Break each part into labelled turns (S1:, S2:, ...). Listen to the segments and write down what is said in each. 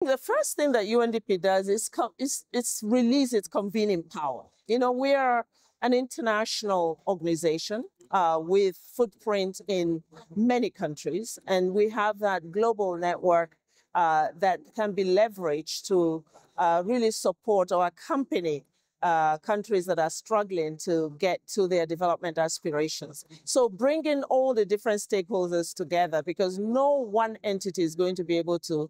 S1: The first thing that UNDP does is release its convening power. You know, we are an international organization with footprint in many countries, and we have that global network that can be leveraged to really support or accompany countries that are struggling to get to their development aspirations. So bringing all the different stakeholders together, because no one entity is going to be able to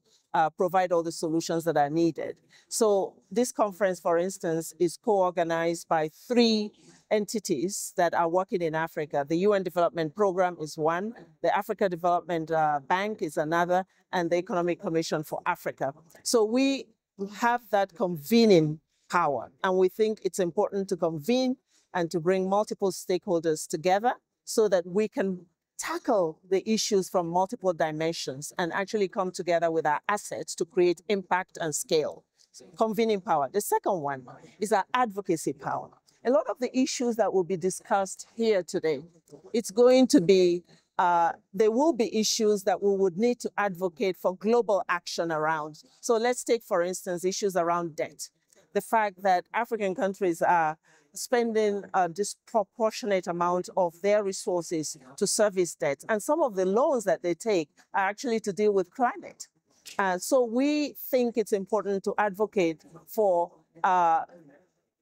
S1: provide all the solutions that are needed. So this conference, for instance, is co-organized by 3 entities that are working in Africa. The UN Development Program is one, the Africa Development Bank is another, and the Economic Commission for Africa. So we have that convening power, and we think it's important to convene and to bring multiple stakeholders together so that we can tackle the issues from multiple dimensions and actually come together with our assets to create impact and scale. Convening power. The second one is our advocacy power. A lot of the issues that will be discussed here today, it's going to be, there will be issues that we would need to advocate for global action around. So let's take, for instance, issues around debt. The fact that African countries are spending a disproportionate amount of their resources to service debt. And some of the loans that they take are actually to deal with climate. So we think it's important to advocate for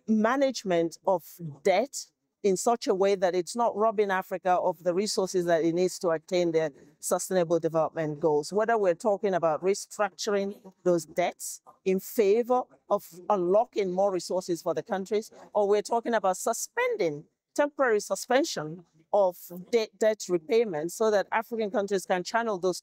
S1: management of debt in such a way that it's not robbing Africa of the resources that it needs to attain their sustainable development goals. Whether we're talking about restructuring those debts in favor of unlocking more resources for the countries, or we're talking about suspending, temporary suspension of debt repayment so that African countries can channel those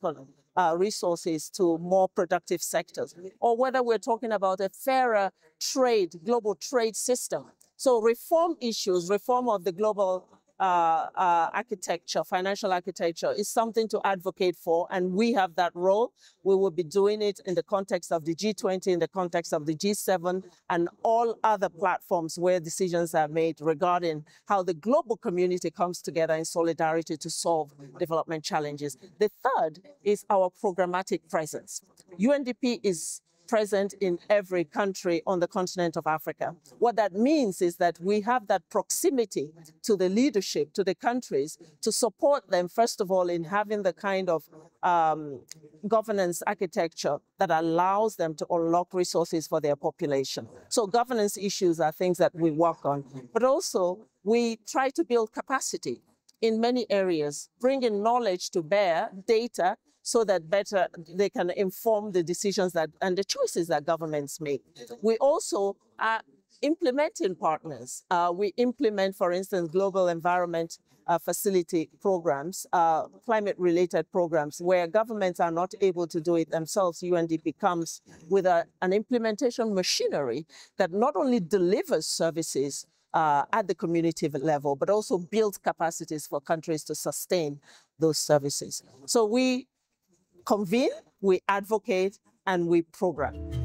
S1: resources to more productive sectors, or whether we're talking about a fairer trade, global trade system. So reform issues, reform of the global architecture, financial architecture is something to advocate for, and we have that role. We will be doing it in the context of the G20, in the context of the G7, and all other platforms where decisions are made regarding how the global community comes together in solidarity to solve development challenges. The third is our programmatic presence. UNDP is present in every country on the continent of Africa. What that means is that we have that proximity to the leadership, to the countries, to support them, first of all, in having the kind of governance architecture that allows them to unlock resources for their population. So governance issues are things that we work on, but also we try to build capacity in many areas, bringing knowledge to bear, data, so that better they can inform the decisions that and the choices that governments make. We also are implementing partners. We implement, for instance, global environment facility programs, climate-related programs, where governments are not able to do it themselves. UNDP comes with an implementation machinery that not only delivers services at the community level, but also builds capacities for countries to sustain those services. So we convene, we advocate, and we program.